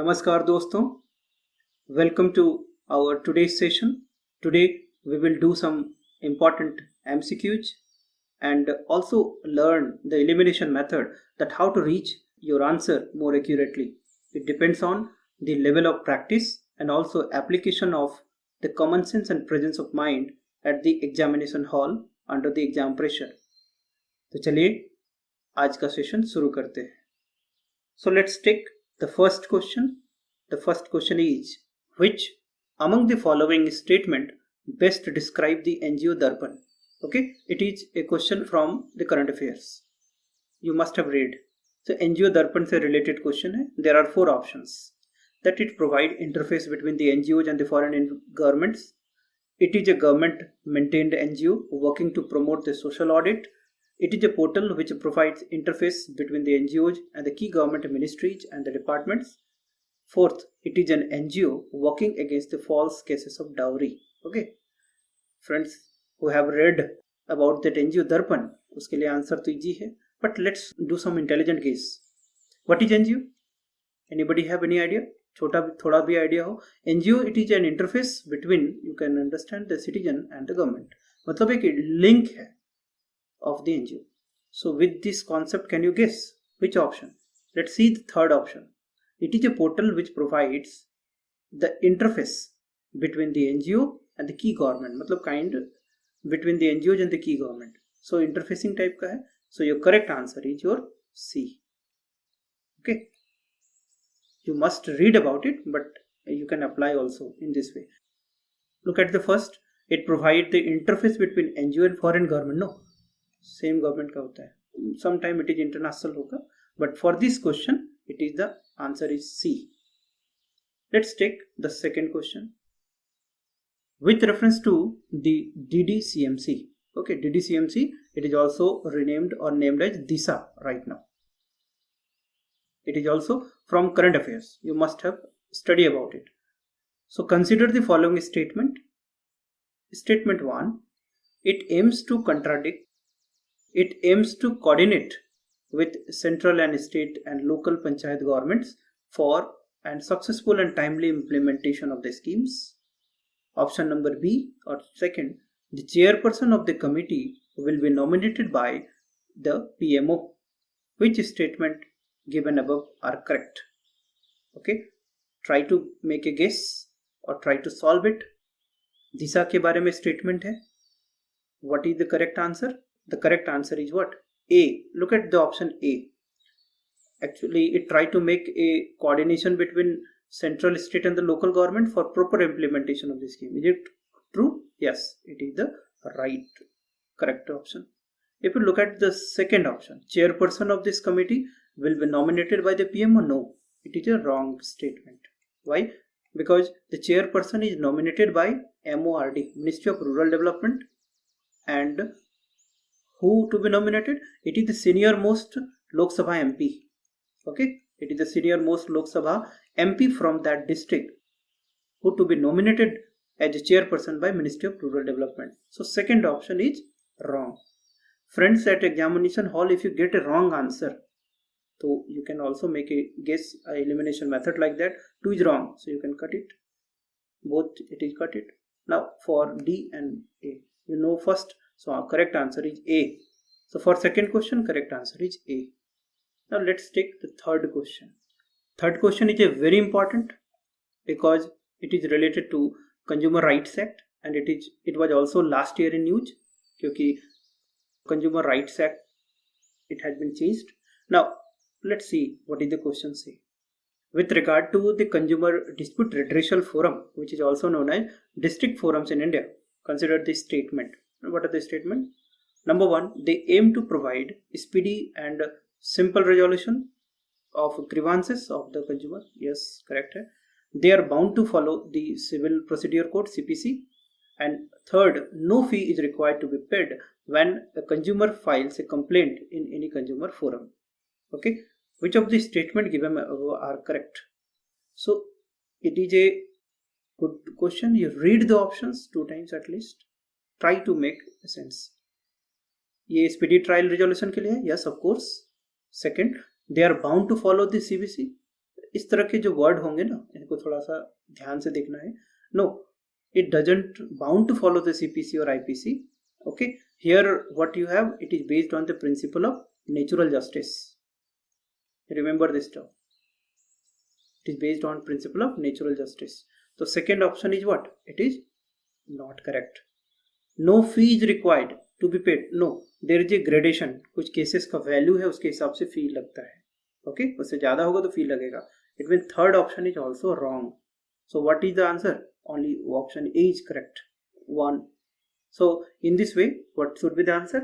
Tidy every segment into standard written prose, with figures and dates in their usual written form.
Namaskar doston, welcome to our today's session. Today we will do some important MCQs and also learn the elimination method, that how to reach your answer more accurately. It depends on the level of practice and also application of the common sense and presence of mind at the examination hall under the exam pressure. तो चलिए आज का session शुरू करते हैं. So let's take the first question. The first question is, which among the following statement best describe the NGO Darpan? Okay, it is a question from the current affairs. You must have read. So NGO Darpan से related question है. There are four options. That it provide interface between the NGOs and the foreign governments. It is a government maintained NGO working to promote the social audit. It is a portal which provides interface between the NGOs and the key government ministries and the departments. Fourth, it is an NGO working against the false cases of dowry. Okay, friends who have read about that NGO Darpan, उसके लिए answer तो easy है. But let's do some intelligent guess. What is NGO? Anybody have any idea? छोटा थोड़ा भी idea हो. NGO, it is an interface between, you can understand, the citizen and the government. मतलब एक link है of the NGO. So with this concept, can you guess which option? Let's see the third option. It is a portal which provides the interface between the NGO and the key government. मतलब kind between the NGOs and the key government. So interfacing type का है. So your correct answer is your C. Okay. You must read about it, but you can apply also in this way. Look at the first. It provides the interface between NGO and foreign government. No, same government का होता है. Sometime it is international होगा, but for this question, it is the answer is C. Let's take the second question. With reference to the DDCMC. Okay, DDCMC, it is also renamed or named as DISA right now. It is also from current affairs. You must have studied about it. So consider the following statement. Statement 1. It aims to coordinate with central and state and local panchayat governments for and successful and timely implementation of the schemes. Option number B, or second, the chairperson of the committee will be nominated by the PMO. Which statement given above are correct? Okay, try to make a guess or try to solve it. दिशा के बारे में statement है. What is the correct answer? The correct answer is what? A. Look at the option A. Actually, it tried to make a coordination between central, state and the local government for proper implementation of the scheme. Is it true? Yes, it is the right, correct option. If you look at the second option, chairperson of this committee will be nominated by the PM or no? It is a wrong statement. Why? Because the chairperson is nominated by MORD, Ministry of Rural Development, and who to be nominated? It is the senior most Lok Sabha MP. Okay, it is the senior most Lok Sabha MP from that district who to be nominated as a chairperson by Ministry of Rural Development. So second option is wrong. Friends, at examination hall, if you get a wrong answer, so you can also make a guess elimination method like that. 2 is wrong, so you can cut it. Both it is cut it. Now for D and A, you know first. So our correct answer is A. So for second question, correct answer is A. Now let's take the third question. Third question is a very important because it is related to Consumer Rights Act, and it was also last year in news क्योंकि Consumer Rights Act, it has been changed. Now let's see what is the question say. With regard to the Consumer Dispute Redressal Forum, which is also known as district forums in India, consider this statement. What are the statement? Number 1, they aim to provide speedy and simple resolution of grievances of the consumer. Yes, correct. They are bound to follow the Civil Procedure Code CPC. And third, no fee is required to be paid when a consumer files a complaint in any consumer forum. Okay, which of the statement given are correct? So it is a good question. You read the options 2 times at least. Try to make sense. ये speedy trial resolution के लिए है? Yes, of course. Second, they are bound to follow the CPC. इस तरह के जो word होंगे ना, इनको थोड़ा सा ध्यान से देखना है. No, it doesn't bound to follow the CPC or IPC. Okay, here what you have, it is based on the principle of natural justice. Remember this term. It is based on principle of natural justice. So second option is what? It is not correct. No fee is required to be paid. No, there is a gradation. कुछ cases का value है, उसके हिसाब से fee लगता है. Okay, उससे ज़्यादा होगा तो fee लगेगा. It means third option is also wrong. So what is the answer? Only option A is correct. 1. So in this way, what should be the answer?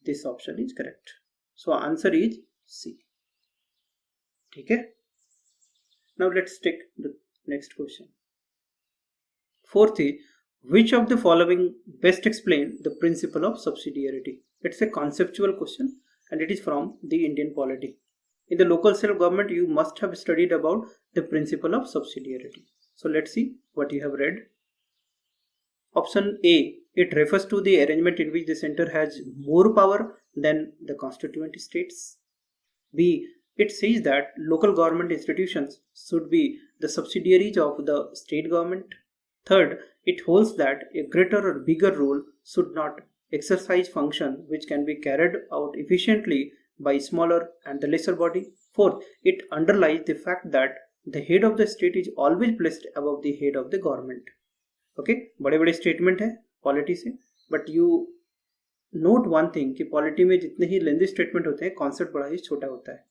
This option is correct. So answer is C. Okay. Now let's take the next question. Fourth is, which of the following best explain the principle of subsidiarity? It's a conceptual question and it is from the Indian polity. In the local self-government, you must have studied about the principle of subsidiarity. So let's see what you have read. Option A, it refers to the arrangement in which the center has more power than the constituent states. B, it says that local government institutions should be the subsidiaries of the state government. Third, it holds that a greater or bigger role should not exercise function which can be carried out efficiently by smaller and the lesser body. Fourth, it underlies the fact that the head of the state is always placed above the head of the government. Okay, बड़े बड़े statement है polity से, but you note one thing कि polity में जितने ही लेंदी statement होते हैं, concept बड़ा ही छोटा होता है.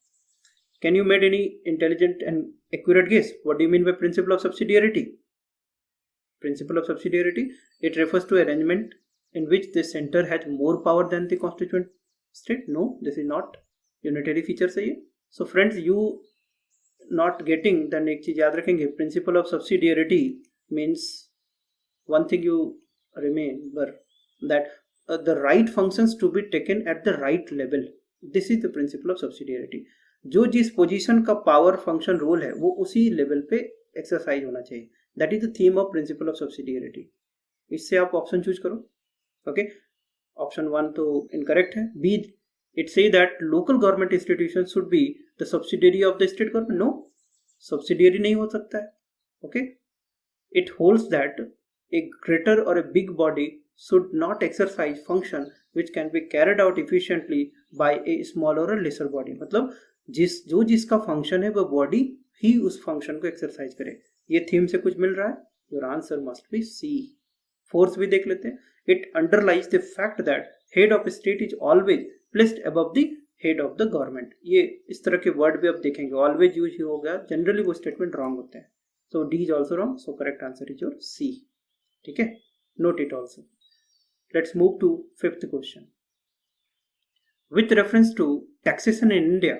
Can you made any intelligent and accurate guess? What do you mean by principle of subsidiarity? Principle of subsidiarity, it refers to arrangement in which the center has more power than the constituent state. No, this is not unitary feature है ये. So friends, you not getting, then एक चीज याद रखेंगे, principle of subsidiarity means one thing you remember, that the right functions to be taken at the right level. This is the principle of subsidiarity. जो जिस position का power function role है वो उसी लेवल पे एक्सरसाइज होना चाहिए. That is the theme of principle of subsidiarity. इससे आप ऑप्शन चूज करो. ओके, ऑप्शन 1 तो इनकरेक्ट है. B, it say that local government institution should be the subsidiary of the state government. No, subsidiary नहीं हो सकता है. Okay, it holds that a greater or a big body should not exercise function which can be carried out efficiently by a smaller or lesser body. मतलब जिसका function है वह body ही उस function को एक्सरसाइज करे. ये थीम से कुछ मिल रहा है. Your answer must be C. Fourth भी देख लेते हैं. It underlies the fact that head of state is always placed above the head of the government. ये इस तरह के वर्ड भी आप देखेंगे, ऑलवेज यूज हो गया, जनरली वो स्टेटमेंट रॉन्ग होते हैं. So D is also wrong. So correct answer is your C. ठीक है, note it also. Let's move to fifth question. With reference to taxation in India,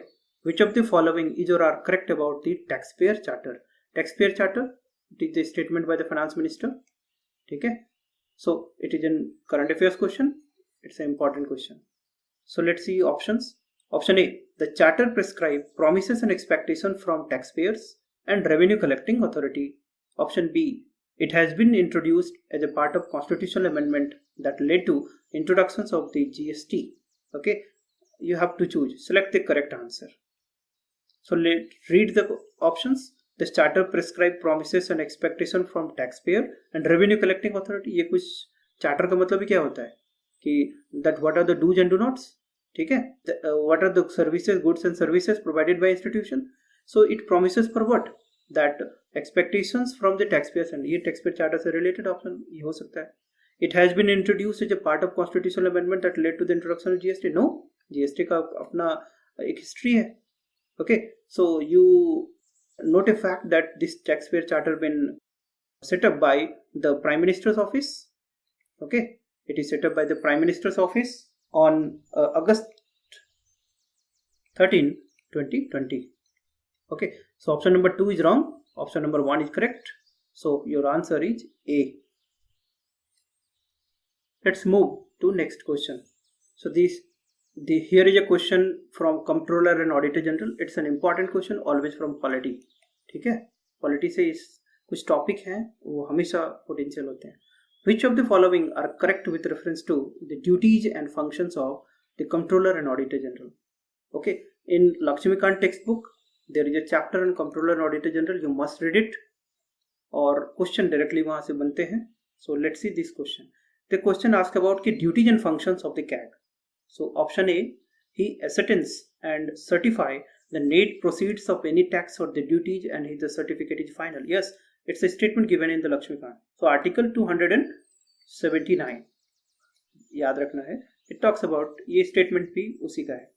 which of the following is or are correct about the taxpayer charter? Taxpayer charter, it is the statement by the finance minister. ठीक है, so it is a current affairs question. It's an important question. So let's see options. Option A, the charter prescribe promises and expectation from taxpayers and revenue collecting authority. Option B, it has been introduced as a part of constitutional amendment that led to introductions of the GST. Okay, you have to choose. Select the correct answer. So let's read the options. The charter prescribe promises and expectation from taxpayer and revenue collecting authority. ये कुछ charter का मतलब क्या होता है कि that what are the do's and do nots. ठीक है, what are the services, goods and services provided by institution. So it promises for what? That expectations from the taxpayers, and ये taxpayer charter से related option ये हो सकता है. It has been introduced as a part of constitutional amendment that led to the introduction of GST. No, GST का अपना एक history है. Okay, so you note a fact that this taxpayer charter been set up by the Prime Minister's office. Okay, it is set up by the Prime Minister's office on August 13, 2020. Okay, so option number 2 is wrong. Option number 1 is correct. So your answer is A. Let's move to next question. So here is a question from Comptroller and Auditor General. It's an important question, always from polity. ठीक है, polity से इस कुछ topic हैं वो हमेशा potential होते हैं. Which of the following are correct with reference to the duties and functions of the Comptroller and Auditor General? Okay, in Lakshmikant textbook there is a chapter on Comptroller and Auditor General, you must read it, और question directly वहां से बनते हैं. So let's see this question. The question asks about the duties and functions of the CAG. So option A, he ascertains and certify the net proceeds of any tax or the duties and his certificate is final. Yes, it's a statement given in the Lakshmikant. So article 279 याद रखना है. It talks about, ये statement भी उसी का है.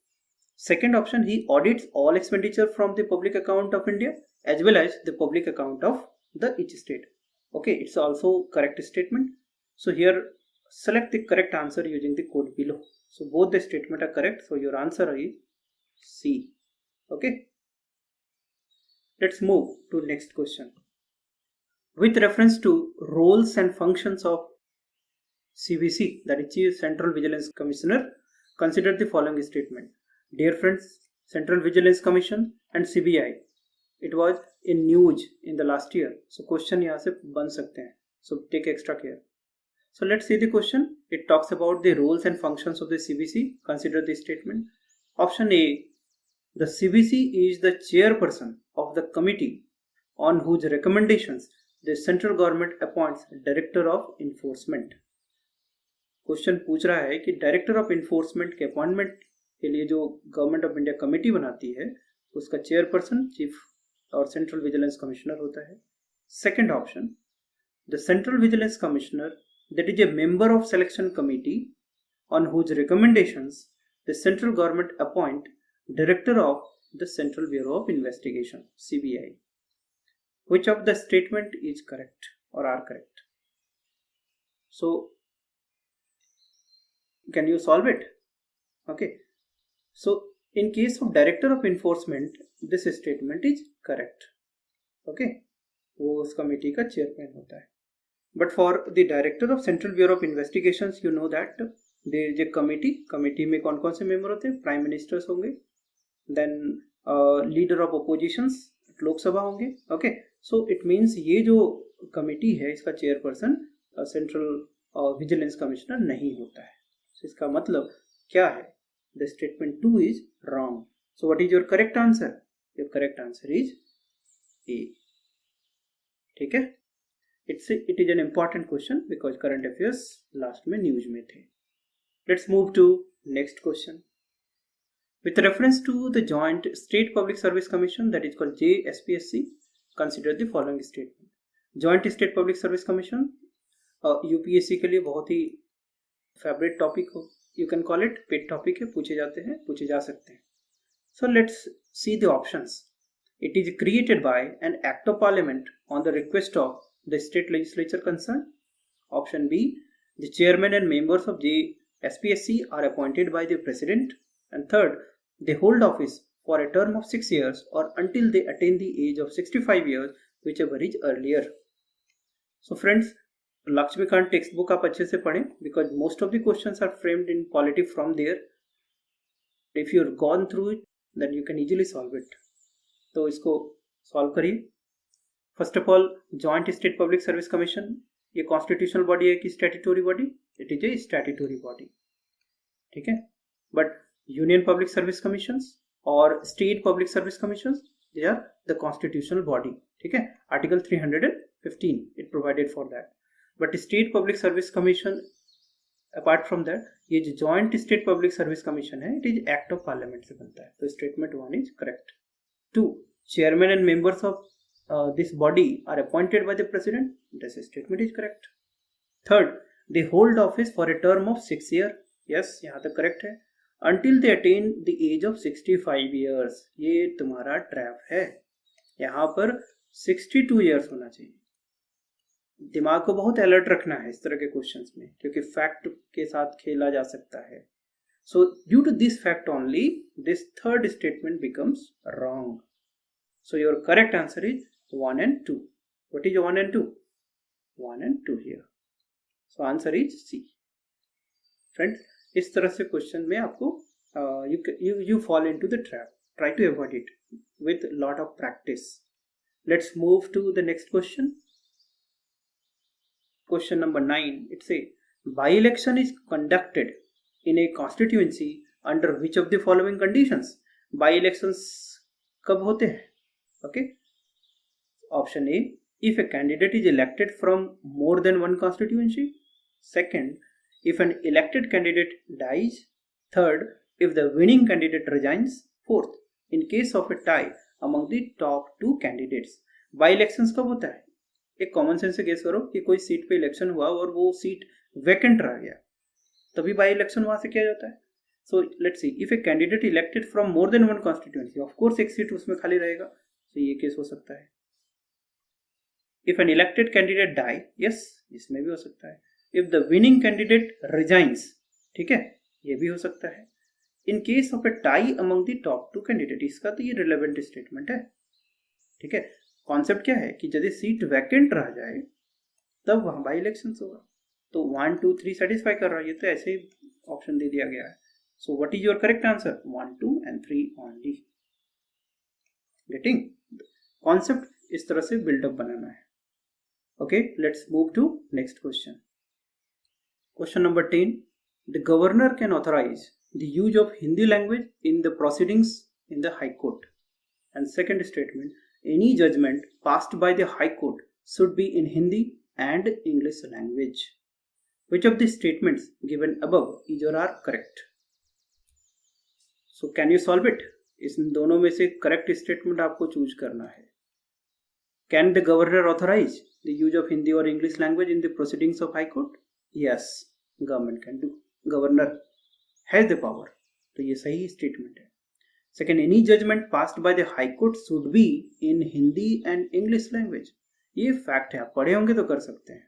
Second option, he audits all expenditure from the public account of India as well as the public account of the each state. Okay, it's also correct statement. So here select the correct answer using the code below. So both the statement are correct. So your answer is C. Okay. Let's move to next question. With reference to roles and functions of CVC, that is Chief Central Vigilance Commissioner, consider the following statement. Dear friends, Central Vigilance Commission and CBI, it was in news in the last year. So question यहाँ से बन सकते हैं. So take extra care. So let's see the question. It talks about the roles and functions of the CVC. Consider the statement. Option A, the CVC is the chairperson of the committee on whose recommendations the central government appoints director of enforcement. Question पूछ रहा है कि director of enforcement के appointment के लिए जो government of India committee बनाती है उसका चेयरपर्सन चीफ और सेंट्रल विजिलेंस कमिश्नर होता है. Second option, the central vigilance commissioner that is a member of selection committee on whose recommendations the central government appoint director of the Central Bureau of Investigation, CBI. Which of the statement is correct or are correct? So can you solve it? Okay, so in case of director of enforcement this statement is correct. Okay, वो उस committee का chairman होता है. But for the director of Central Bureau of Investigations, you know that there is a committee. Committee में कौन कौन से member होते हैं? प्राइम मिनिस्टर्स होंगे, then leader of oppositions Lok Sabha होंगे. ओके, सो इट मीन्स ये जो कमेटी है इसका चेयरपर्सन सेंट्रल विजिलेंस कमिश्नर नहीं होता है. so, इसका मतलब क्या है? The statement 2 is wrong. So what is your correct answer? Your correct answer is a. ठीक है, it is an important question because current affairs last में news में थे. Let's move to next question. With reference to the Joint State Public Service Commission, that is called JSPSC, consider the following statement. Joint State Public Service Commission UPSC के लिए बहुत ही favourite topic हो, you can call it pet topic है, पूछे जाते हैं, पूछे जा सकते हैं. So let's see the options. It is created by an act of parliament on the request of the state legislature concerned. Option B, the chairman and members of JSPSC are appointed by the president. And third, they hold office for a term of 6 years or until they attain the age of 65 years, whichever is earlier. So friends, Lakshmikant textbook आप अच्छे से पढ़ें because most of the questions are framed in polity from there. If you've gone through it, then you can easily solve it. तो इसको solve करिए. First of all, joint state public service commission ये constitutional body है कि statutory body? It is a statutory body. ठीक है, but union public service commissions और state public service commissions they are the constitutional body. ठीक है, article 315 it provided for that. But state public service commission apart from that, ये जो joint state public service commission है it is act of parliament से बनता है. तो statement 1 is correct. 2, chairman and members of this body are appointed by the president. This statement is correct. Third, they hold office for a term of 6 years. Yes, यहाँ तक correct है. Until they attain the age of 65 years. ये तुम्हारा trap है. यहाँ पर 62 years होना चाहिए. दिमाग को बहुत अलर्ट रखना है इस तरह के क्वेश्चंस में, क्योंकि फैक्ट के साथ खेला जा सकता है. So due to this fact only, this third statement becomes wrong. So your correct answer is 1 and 2. What is 1 and 2? 1 and 2 here. So answer is C. Friends, इस तरह से क्वेश्चन में आपको you fall into the trap. Try to avoid it with lot of practice. Let's move to the next question. Question number 9. It says, by-election is conducted in a constituency under which of the following conditions? By-elections कब होते हैं? Okay, option A, if a candidate is elected from more than one constituency. Second, if an elected candidate dies. Third, if the winning candidate resigns. Fourth, in case of a tie among the top two candidates. By elections कब होता है? एक common sense से guess करो कि कोई seat पे election हुआ और वो सीट वैकेंट रह गया, तभी बाई इलेक्शन वहां से किया जाता है. सो let's C, if a candidate elected from more than one constituency, of course एक सीट उसमें खाली रहेगा, तो ये केस हो सकता है. If an elected candidate die, yes, इसमें भी हो सकता है. If the winning candidate resigns, ठीक है, ये भी हो सकता है. In case of a tie among the top two candidates, इसका तो ये relevant statement है. ठीक है, कॉन्सेप्ट क्या है कि यदि सीट वैकेंट रह जाए तब वहां बाई इलेक्शन होगा. तो 1 2 3 सेटिस्फाई कर रहा है, ये तो ऐसे ही ऑप्शन दे दिया गया है. सो what is your correct answer? 1 2 and 3 only. Getting? Concept इस तरह से बिल्डअप बनाना है. Okay, let's move to next question. Question number 10. The governor can authorize the use of Hindi language in the proceedings in the High Court. And second statement, any judgment passed by the High Court should be in Hindi and English language. Which of the statements given above is or are correct? So can you solve it? इन दोनों में से correct statement आपको choose करना है. Can the governor authorize the use of Hindi or English language in the proceedings of High Court? Yes, government can do. Governor has the power. तो ये सही statement है. Second, any judgment passed by the High Court should be in Hindi and English language. ये fact है, आप पढ़े होंगे तो कर सकते हैं.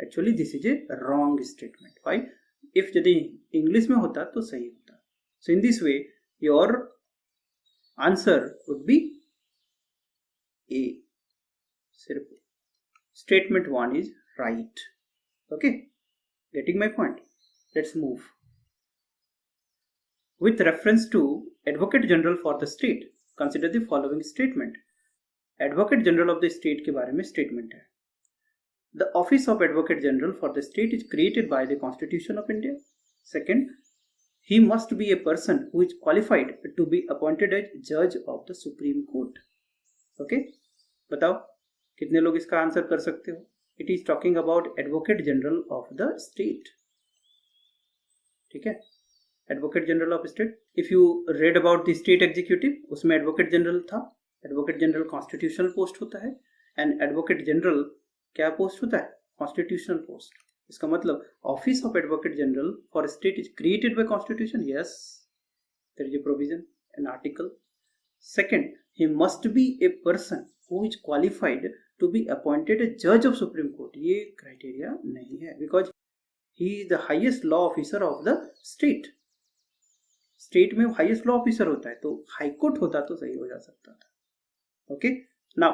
Actually, this is a wrong statement. Why? If यदि इंग्लिश में होता तो सही होता. So in this way, your answer would be A. सिर्फ statement 1 is right. Okay, getting my point? Let's move. With reference to Advocate General for the state, consider the following statement. Advocate General of the state के बारे में statement है. The office of Advocate General for the state is created by the Constitution of India. Second, he must be a person who is qualified to be appointed as judge of the Supreme Court. Okay, बताओ कितने लोग इसका answer कर सकते हो? It is talking about advocate general of the state. ठीक है, advocate general of state. If you read about the state executive, उसमें एडवोकेट जनरल था. एडवोकेट जनरल कॉन्स्टिट्यूशनल पोस्ट होता है, एंड एडवोकेट जनरल क्या पोस्ट होता है? Constitutional post. इसका मतलब office of advocate general for state is created by constitution. Yes, there is a provision in article. Second, he must be a person who is qualified to be appointed a judge of Supreme Court. ये criteria नहीं है, because he is the highest law officer of the state. State में highest law officer होता है, तो high court होता तो सही हो जा सकता था. Okay, now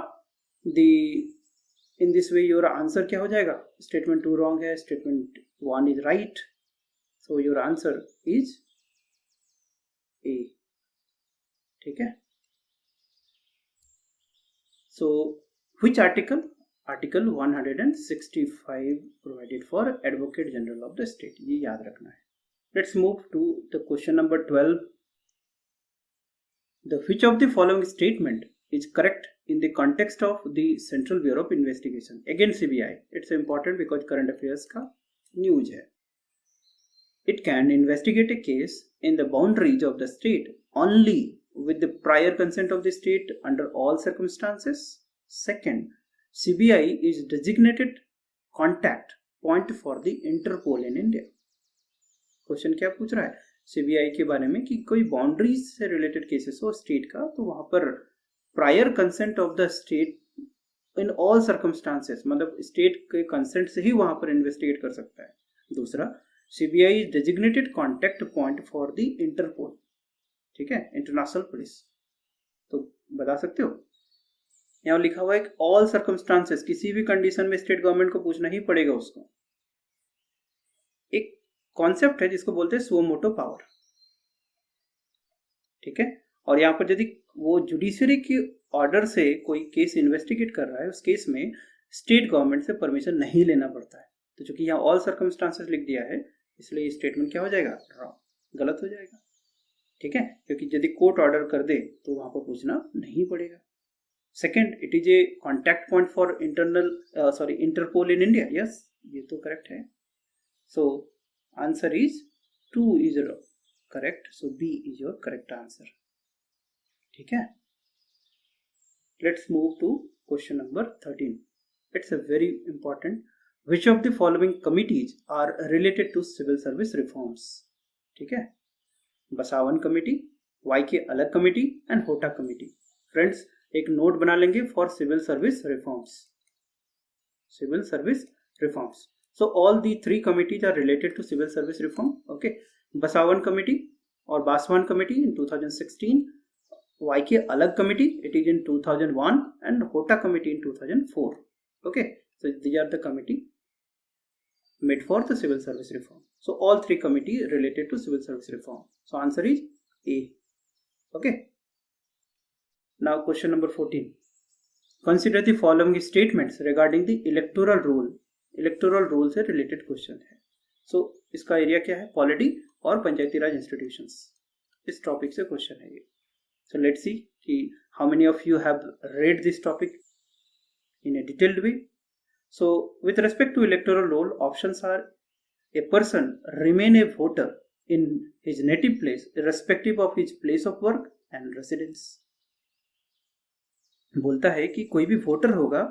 in this way your answer क्या हो जाएगा? स्टेटमेंट 2 रॉन्ग है, statement 1 is right. So your answer is a. ठीक है. So, which article? Article 165 provided for Advocate General of the State. ये याद रखना है. Let's move to the question number 12. The which of the following statement is correct in the context of the Central Bureau of Investigation? Again CBI. It's important because current affairs का news है. It can investigate a case in the boundaries of the state only with the prior consent of the state under all circumstances. Second, CBI is designated contact point for the Interpol in India. Question क्या पूछ रहा है? CBI के बारे में कि कोई boundaries से रिलेटेड केसेस हो स्टेट का, तो वहां पर prior consent of the state in all circumstances, मतलब स्टेट के कंसेंट से ही वहां पर इन्वेस्टिगेट कर सकता है. दूसरा, CBI is designated contact point for the Interpol. ठीक है, इंटरनेशनल पुलिस. तो बता सकते हो, यहाँ लिखा हुआ है ऑल सर्कमस्टांसेस, किसी भी कंडीशन में स्टेट गवर्नमेंट को पूछना ही पड़ेगा उसको. एक कॉन्सेप्ट है जिसको बोलते हैं सुओ मोटो पावर. ठीक है, और यहाँ पर यदि वो जुडिशरी के ऑर्डर से कोई केस इन्वेस्टिगेट कर रहा है, उस केस में स्टेट गवर्नमेंट से परमिशन नहीं लेना पड़ता है. तो चूंकि यहाँ ऑल सर्कमस्टांसेस लिख दिया है, इसलिए स्टेटमेंट क्या हो जाएगा? रॉन्ग, गलत हो जाएगा. ठीक है, क्योंकि यदि कोर्ट ऑर्डर कर दे तो वहां पर पूछना नहीं पड़ेगा। Second, it is a contact point for Interpol in India. Yes, ये तो करेक्ट है। So answer is 2 is correct, so B is your correct answer. ठीक है, let's move to question number 13। It's a very important. Which of the following committees are related to civil service reforms? ठीक है, Baswan committee, YK Alagh committee and Hota committee. Friends, एक note बना लेंगे for civil service reforms. Civil service reforms, so all the 3 committees are related to civil service reform. Okay, Baswan committee और Baswan committee in 2016, YK Alagh committee it is in 2001 and Hota committee in 2004. Okay, so these are the committee made for the civil service reform. So all 3 committees related to civil service reform. So answer is A. Okay. Now question number 14. Consider the following statements regarding the electoral roll. Electoral roll से related question है. So इसका area क्या है? Polity और पंचायती राज institutions, इस topic से question है ये. So let's see कि how many of you have read this topic in a detailed way. So with respect to electoral roll, options are: a person remain a voter in his native place irrespective of his place of work and residence. बोलता है कि कोई भी voter होगा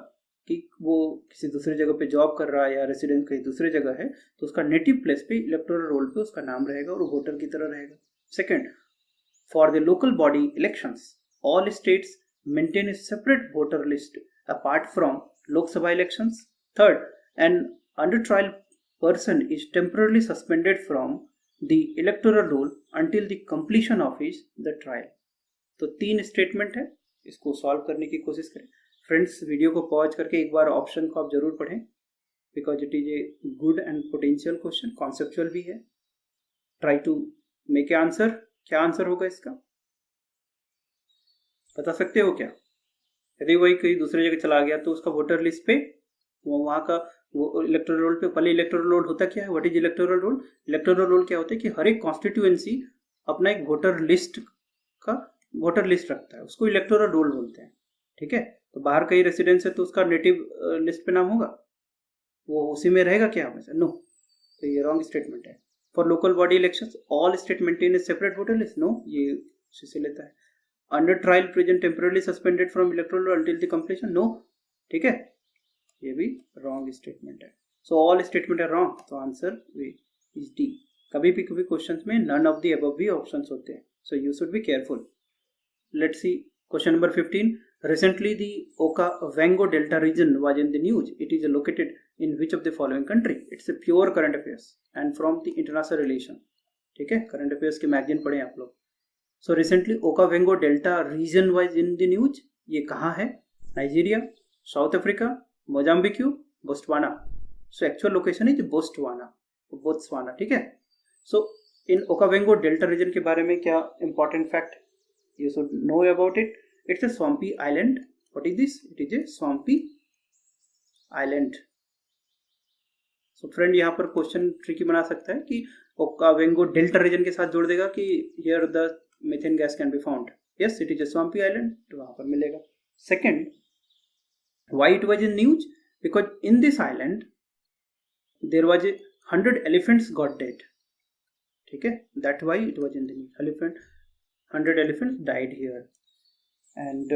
कि वो किसी दूसरी जगह पे जॉब कर रहा है या रेसिडेंस कहीं दूसरी जगह है, तो उसका नेटिव प्लेस पे इलेक्टोरल रोल पे उसका नाम रहेगा और वो वोटर की तरह रहेगा. Second, for the local body elections all states maintain a separate voter list apart from Lok Sabha elections. Third, an under trial person is temporarily suspended from the electoral roll until the completion of the trial. तो 3 statement है, इसको solve करने की कोशिश करें. Friends, video को pause करके एक बार ऑप्शन को आप जरूर पढ़ें, because it is a good and potential question, conceptual भी है. Try to make a answer. क्या आंसर होगा इसका, बता सकते हो क्या? यदि वही कहीं दूसरी जगह चला गया तो उसका वोटर लिस्ट पे वो वहाँ का वो इलेक्टोरल रोल पे, पहले इलेक्टोरल रोल होता क्या है? What is electoral roll? Electoral roll क्या होता है कि हर एक कॉन्स्टिट्यूएंसी अपना एक वोटर लिस्ट रखता है, उसको इलेक्टोरल रोल बोलते हैं. ठीक है, तो बाहर कहीं रेसिडेंस है तो उसका नेटिव लिस्ट पे नाम होगा, वो उसी में रहेगा क्या हमेशा? नो, तो ये रॉन्ग स्टेटमेंट है. For local body elections all state maintain a separate voter list. No, ये उसी से लेता है. Under trial present temporary suspended from electoral roll until the completion. No, ठीक है, ये भी रॉन्ग स्टेटमेंट है. सो ऑल स्टेटमेंट है रॉन्ग, तो आंसर इज डी. कभी भी क्वेश्चंस में नन ऑफ द अबव भी ऑप्शंस होते हैं, so you should be careful. Let's see question number 15. Recently the Okavango delta region was in the news. It is located in which of the following country? It's a pure current affairs and from the international relation. ठीक है, current affairs के magazine पढ़े आप लोग. So recently Okavango delta region was in the news. ये कहाँ है? Nigeria, South Africa, Mozambique, Botswana. So actual location is Botswana. ठीक है. सो इन ओकावेंगो डेल्टा रीजन के बारे में क्या important fact you should know about it? It's a swampy island. What is this? It is A swampy island. So friend, यहाँ पर question tricky बना सकता है कि ओकावेंगो डेल्टा रीजन के साथ जोड़ देगा कि here the methane gas can be found. Yes, it is A swampy island, तो वहां पर मिलेगा. Second, why it was in news? Because in this island there was 100 elephants got dead. ठीक है, that why it was in the news. 100 elephants died here, and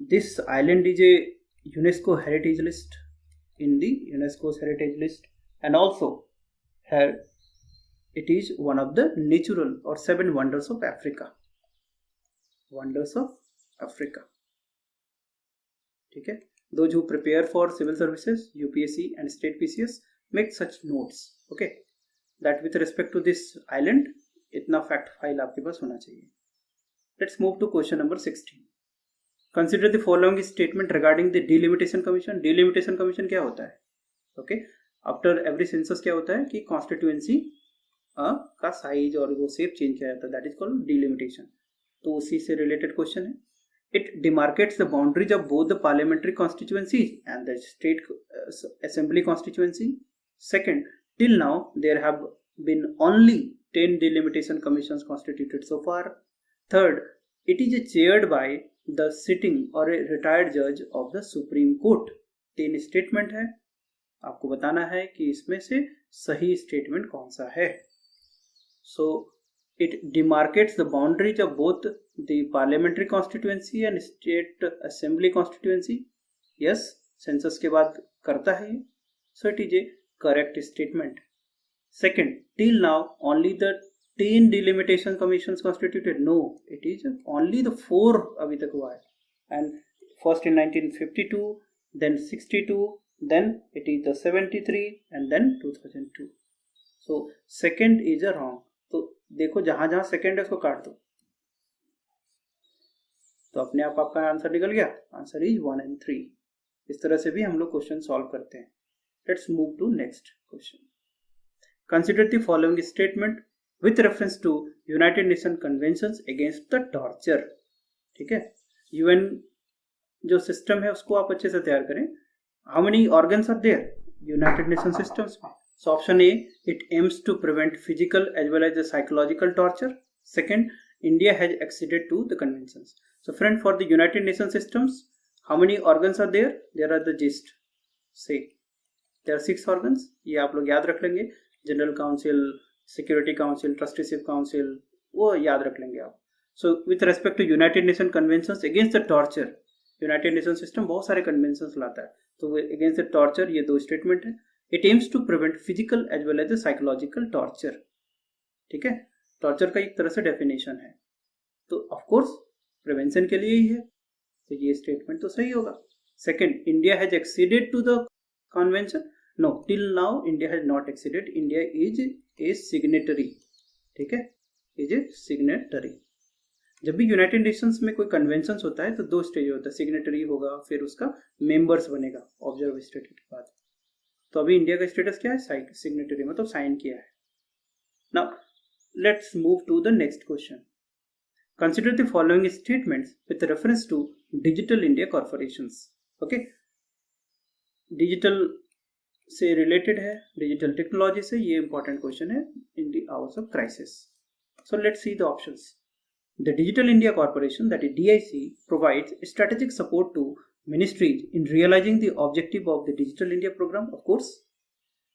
this island is a UNESCO heritage list, in the UNESCO's heritage list, and also here it is one of the natural or 7 wonders of Africa. Wonders of Africa. ठीक है. Those who prepare for civil services, UPSC and state PCS make such notes. Okay, that with respect to this island, इतना fact file आपके पास होना चाहिए. Let's move to question number 16. Consider the following statement regarding the delimitation commission. Delimitation commission क्या होता है? Okay, after every census क्या होता है कि constituency का साइज और वो शेप चेंज किया जाता है. That is called delimitation. तो उसी से रिलेटेड क्वेश्चन है. It demarcates the boundaries of both the parliamentary constituencies and the state assembly constituency. Second, till now there have been only 10 delimitation commissions constituted so far. Third, it is chaired by the sitting or a retired judge of the Supreme Court. 3 statement है, आपको बताना है कि इसमें से सही statement कौन सा है. So it demarcates the boundaries of both the parliamentary constituency and state assembly constituency. Yes, census के बाद करता है ये. So it is a correct statement. Second, till now only the 10 delimitation commissions constituted. No, it is only the 4 अभी तक हुआ है. And first in 1952, then 62, then it is the 73 and then 2002. So second is a wrong. तो देखो जहां जहां second है उसको काट दो, तो अपने आप आपका आंसर निकल गया. Answer is 1 and 3. इस तरह से भी हम लोग क्वेश्चन सॉल्व करते हैं. Let's move to next question. Consider the following statement with reference to United Nation conventions against the torture. ठीक है, यूएन जो सिस्टम है उसको आप अच्छे से तैयार करें. How many organs are there United Nation systems में? So option A, it aims to prevent physical as well as the psychological torture. Second, India has acceded to the conventions. So friend, for the United Nations systems, how many organs are there? There are the gist. Say, there are 6 organs. ये आप लोग याद रख लेंगे. General Council, Security Council, Trusteeship Council, वो याद रख लेंगे आप. So with respect to United Nations conventions against the torture, United Nations system बहुत सारे conventions लाता है. तो against the torture ये 2 statement है. It aims to prevent physical as well as the psychological torture. ठीक है, टॉर्चर का एक तरह से डेफिनेशन है, तो ऑफ कोर्स प्रिवेंशन के लिए ही है, तो ये स्टेटमेंट तो सही होगा. Second, India has acceded to the convention. No, till now India has not acceded. India is a signatory. ठीक है, इज ए सिग्नेटरी. जब भी यूनाइटेड नेशंस में कोई कन्वेंशन होता है तो 2 स्टेज होता है. सिग्नेटरी होगा, फिर उसका मेंबर्स बनेगा ऑब्जर्व स्टेट के बाद. तो अभी इंडिया का स्टेटस क्या है? सिग्नेटरी, मतलब साइन किया है. Now let's move to the next question. Consider the following statements with reference to Digital India corporations. Okay, digital से रिलेटेड है, डिजिटल टेक्नोलॉजी से. ये इंपॉर्टेंट क्वेश्चन है in the hours of crisis. So let's see the options. The Digital India corporation, that is DIC, provides strategic support to ministries in realizing the objective of the Digital India program, of course.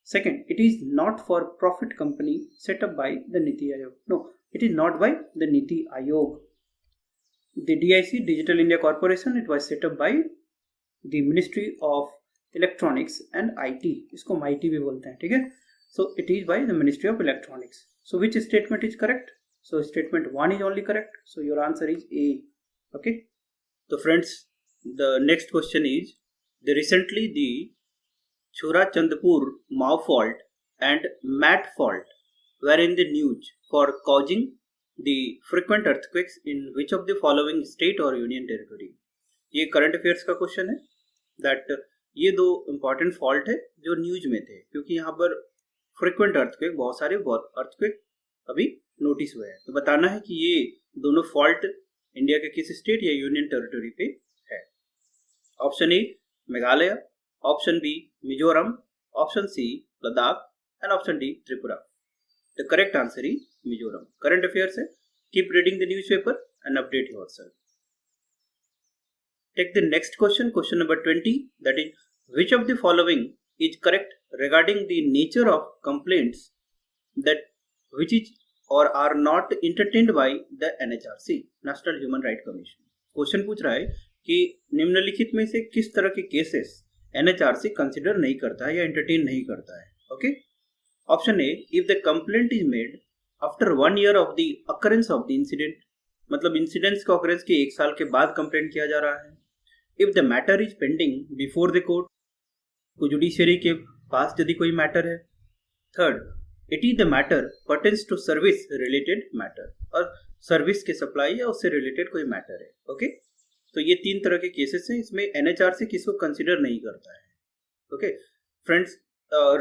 Second, it is not for profit company set up by the Niti Aayog. No, it is not by the Niti Aayog. The DIC, Digital India Corporation, it was set up by the Ministry of Electronics and IT. इसको MIT भी बोलते हैं. ठीक है, so it is by the Ministry of Electronics. So which statement is correct? So statement 1 is only correct. So your answer is A. Okay. So friends, the next question is, recently the Chura Chandpur Mao fault and Mat fault were in the news for causing the frequent earthquakes in which of the following state or union territory? ये current affairs का question है. That ये 2 important fault है जो news में थे, क्योंकि यहाँ पर फ्रिक्वेंट अर्थक्वेक, बहुत सारे अर्थक्वेक अभी नोटिस हुए हैं. तो बताना है कि ये दोनों फॉल्ट इंडिया के किस स्टेट या यूनियन टेरिटरी पे है. Option A Meghalaya, option B Mizoram, option C Ladakh and option D Tripura. The correct answer is Mizoram. Current affairs है. Keep reading the newspaper and update yourself. Take the next question, question number 20, that is, which of the following is correct regarding the nature of complaints that which is or are not entertained by the NHRC, National Human Rights Commission. Question पूछ रहा है कि निम्नलिखित में से किस तरह के केसेस NHRC कंसिडर नहीं करता है या एंटरटेन नहीं करता है. Okay, option A, if the complaint is made after 1 year of the occurrence of the incident, मतलब इंसिडेंट्स का अकरेंस के 1 साल के बाद कंप्लेंट किया जा रहा है. If the matter is pending before the court, को जुडिशियरी के पास यदि कोई मैटर है. Third, it is the matter pertains to service related matter, और सर्विस के सप्लाई या उससे रिलेटेड कोई मैटर है. ओके, तो ये 3 तरह के केसेस हैं. इसमें NHRC किसको कंसिडर नहीं करता है. Okay friends,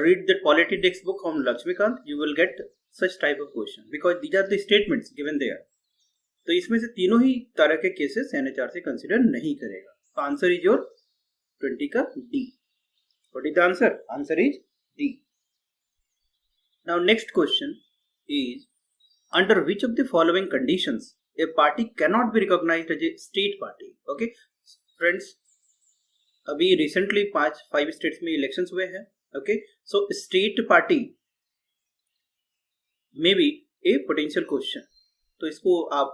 read the polity textbook from Lakshmikant. You will get such type of question because these are the statements given there. तो इसमें से तीनों ही तरह के केसेस NHRC कंसिडर नहीं करेगा. आंसर इज योर 20 का D. What is the answer? Answer is D. Now next question is, under which of the following conditions a party cannot be recognized as a state party? Okay friends, अभी recently 5 states में elections हुए हैं. Okay so state party may be A potential question, तो इसको आप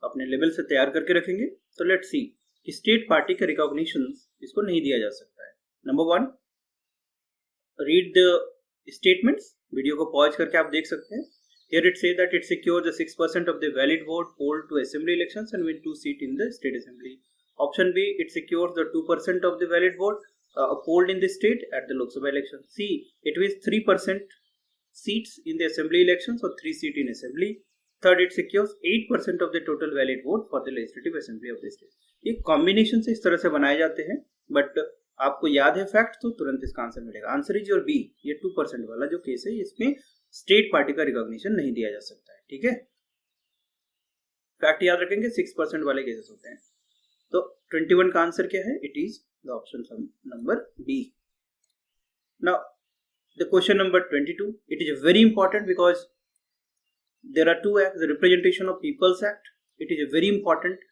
अपने level से तैयार करके रखेंगे. तो लेट्स सी कि स्टेट पार्टी का रिकॉग्निशन इसको नहीं दिया जा सकता है. Number 1, read the statements. Video को पॉज करके आप देख सकते हैं. Here it says that it secures the 6% of the valid vote polled to assembly elections and win 2 seats in the state assembly. Option B, it secures the 2% of the valid vote polled in the state at the Lok Sabha election. C, it wins 3% seats in the assembly elections or 3 seats in assembly. Third, it secures 8% of the total valid vote for the legislative assembly of the state. ये combination से इस तरह से बनाए जाते हैं, but आपको याद है फैक्ट तो तुरंत इसका आंसर मिलेगा. Answer is your B. ये 2% वाला जो केस है इसमें स्टेट पार्टी का रिकॉग्निशन नहीं दिया जा सकता है. ठीक है, फैक्ट याद रखेंगे. 6% वाले केसेस होते हैं. तो 21 का आंसर क्या है? It is the option number B. Now the question number 22. It is very important because there are 2 acts. The Representation of Peoples Act, it is a very important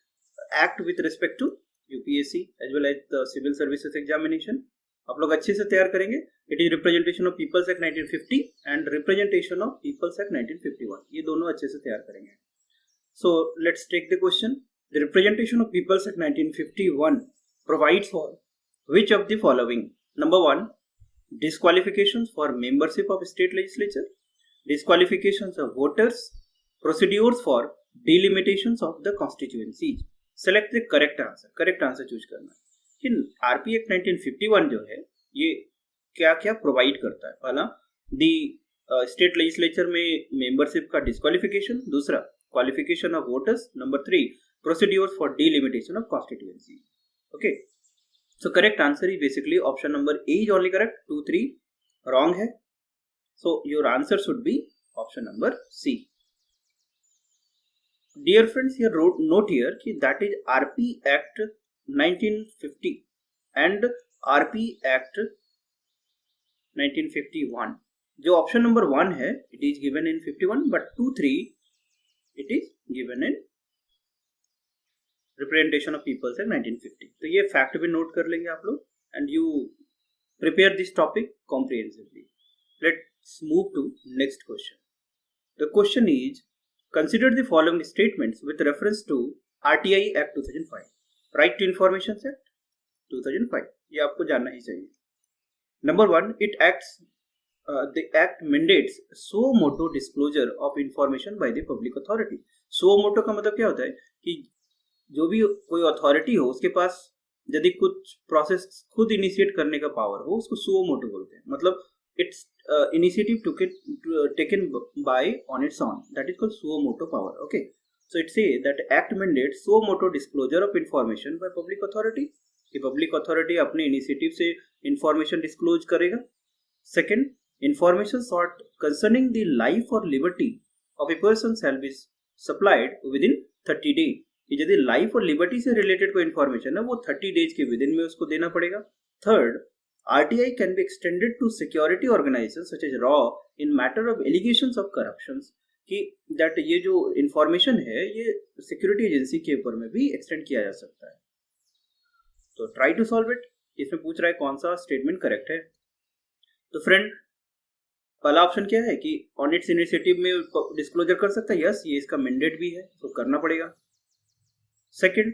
act with respect to UPSC as well as the Civil Services Examination. आप लोग अच्छे से तैयार करेंगे. It is representation of people's act 1950 and representation of people's act 1951. ये दोनों अच्छे से तैयार करेंगे. So let's take the question. The representation of people's act 1951 provides for which of the following? Number 1, disqualifications for membership of state legislature, disqualifications of voters, procedures for delimitations of the constituencies. Select the correct answer. Correct answer choose करना है कि RP act 1951 जो है ये क्या क्या provide करता है. पहला, दी स्टेट लेजिस्लेचर में मेंबरशिप का डिस्क्वालिफिकेशन. दूसरा, qualification of voters. Number 3, procedures for delimitation of constituency. Okay so correct answer is basically option number A is only correct. 2, 3 wrong है. So your answer should be option number C. Dear friends, here note here कि that is RP act 1950 and RP Act 1951. जो option number 1 है it is given in 51 but 2, 3 it is given in Representation of Peoples Act 1950. तो ये fact भी note कर लेंगे आप लोग and you prepare this topic comprehensively. Let's move to next question. The question is, consider the following statements with reference to RTI Act 2005. Right to information act 2005. ये आपको जानना ही चाहिए. Number 1, it acts the act mandates suo motu disclosure of information by the public authority. Suo motu का मतलब क्या होता है कि जो भी कोई अथॉरिटी हो उसके पास यदि कुछ प्रोसेस खुद इनिशिएट करने का पावर हो उसको सो मोटो बोलते हैं. मतलब it's initiative taken by on its on, that is called suo motu power. Okay So it says that act mandates suo motu disclosure of information by public authority. कि public authority अपने initiative से information disclose करेगा. Second, information sought concerning the life or liberty of a person shall be supplied within 30 days. कि यदि life और liberty से related कोई information है वो 30 days के within में उसको देना पड़ेगा. Third, RTI can be extended to security organizations such as RAW in matter of allegations of corruptions. कि दैट ये जो इंफॉर्मेशन है ये सिक्योरिटी एजेंसी के ऊपर में भी एक्सटेंड किया जा सकता है. तो ट्राई टू सॉल्व इट. इसमें पूछ रहा है कौन सा स्टेटमेंट करेक्ट है. तो फ्रेंड, पहला ऑप्शन क्या है कि ऑन इट्स इनिशिएटिव में डिस्क्लोजर कर सकता है. यस, ये इसका मैंडेट भी है तो करना पड़ेगा. सेकंड,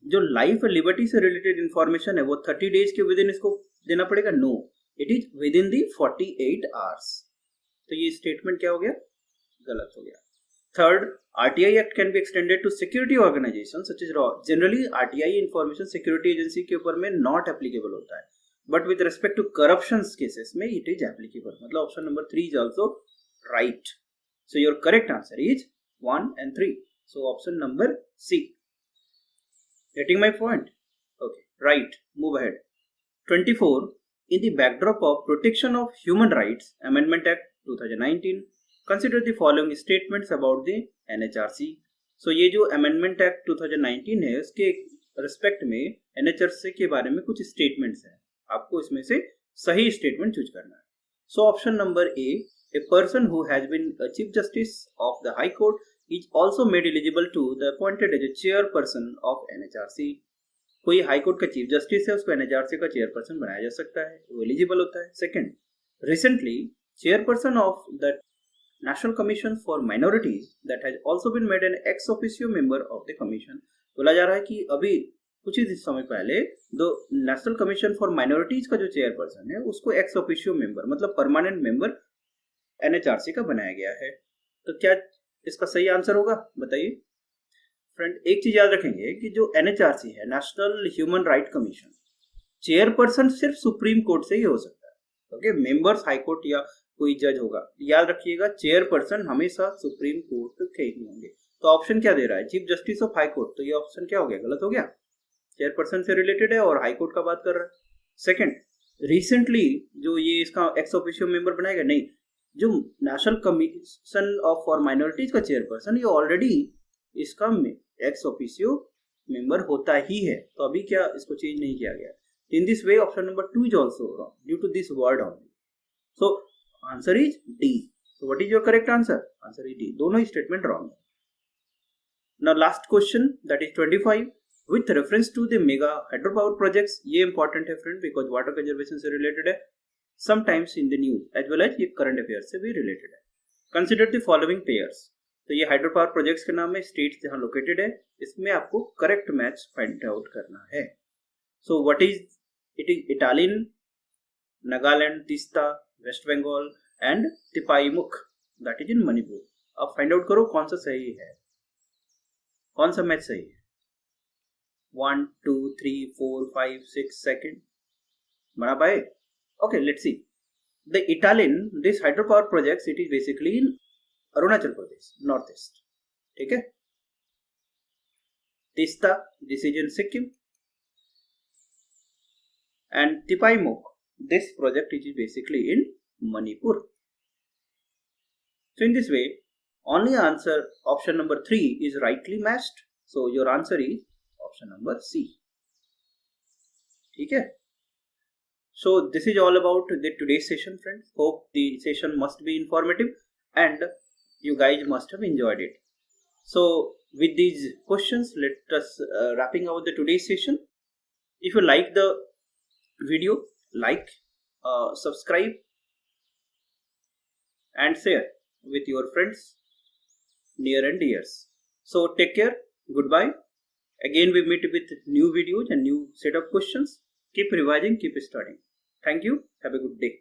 जो लाइफ और लिबर्टी से रिलेटेड इंफॉर्मेशन है वो 30 डेज के विद इन इसको देना पड़ेगा. No, it is within the 48 hours. तो ये स्टेटमेंट क्या हो गया? गलत हो गया. Third, RTI act can be extended to security organisation such as रॉ. Generally RTI information security agency के ऊपर में नॉट एप्लीकेबल होता है, but with respect to corruption cases में इट इज एप्लीकेबल. मतलब option number 3 is also right. So your correct answer is 1 and 3. So option number C. Getting my point? Okay, right. Move ahead. 24. In the backdrop of Protection of Human Rights Amendment Act 2019, consider the following statements about the NHRC. So ये जो Amendment Act 2019 है उसके respect में NHRC के बारे में कुछ statements हैं. आपको इसमें से सही स्टेटमेंट चूज करना है. सो option number A, A person who has been a Chief Justice of the High Court is also made eligible to the appointed as a chairperson of NHRC. कोई हाई कोर्ट का chief justice है, उसको NHRC का chairperson बनाया जा सकता है, वो एलिजिबल होता है. Second, recently chairperson of the National Commission for Minorities that has also been made an ex officio member of the commission. बोला जा रहा है कि अभी कुछ ही समय पहले दो नेशनल कमीशन फॉर माइनॉरिटीज का जो चेयरपर्सन है उसको एक्स ऑफिशियो मेंबर मतलब परमानेंट मेंबर एनएचआरसी का बनाया गया है. तो क्या इसका सही आंसर होगा, बताइए फ्रेंड. एक चीज याद रखेंगे कि जो एनएचआरसी है, national human right commission, chairperson सिर्फ सुप्रीम कोर्ट से ही हो सकता है. ओके, मेंबर्स हाई कोर्ट या कोई जज होगा. याद रखिएगा चेयरपर्सन हमेशा सुप्रीम कोर्ट के ही होंगे. तो ऑप्शन क्या दे रहा है, chief justice of high court. तो ये ऑप्शन क्या हो गया, गलत हो गया. चेयरपर्सन से रिलेटेड है और हाई कोर्ट का बात कर रहा है. सेकंड, रिसेंटली जो ये इसका एक्स ऑफिशियो मेंबर बनाएगा, नहीं, जो national commission of for minorities का चेयरपर्सन ये ऑलरेडी इसका एक्स ऑफिशियो मेंबर होता ही है. तो अभी क्या इसको चेंज नहीं किया गया. In this way option number 2 is also wrong due to this word only. So answer is D. So what is your correct answer, answer is D. दोनों ही स्टेटमेंट रॉन्ग है. Now last question that is 25 with reference to the mega hydropower projects. ये important है friend because water conservation से related है, sometimes in the news as well as ये current affairs से भी related है. Consider the following pairs. तो ये hydropower projects के नाम है, states जहाँ located है, इसमें आपको correct match find out करना है. So what is it? Is Italin, Nagaland, Tista, West Bengal and Tipaimukh that is in Manipur. अब find out करो कौन सा सही है, कौन सा मैच सही है. 1, 2, 3, 4, 5, 6 सेकंड बना पाए. Okay, let's see. The Italin, this hydropower projects, it is basically in Arunachal Pradesh, northeast. ठीक है. Tista, this is in Sikkim. And Tipaimukh, this project it is basically in Manipur. So in this way, only answer option number 3 is rightly matched. So your answer is option number C. ठीक है. So this is all about the today's session, friends. Hope the session must be informative and you guys must have enjoyed it. So with these questions, let us wrapping up the today's session. If you like the video, like, subscribe and share with your friends near and dears. So take care. Goodbye. Again we meet with new videos and new set of questions. Keep revising, keep studying. Thank you. Have a good day.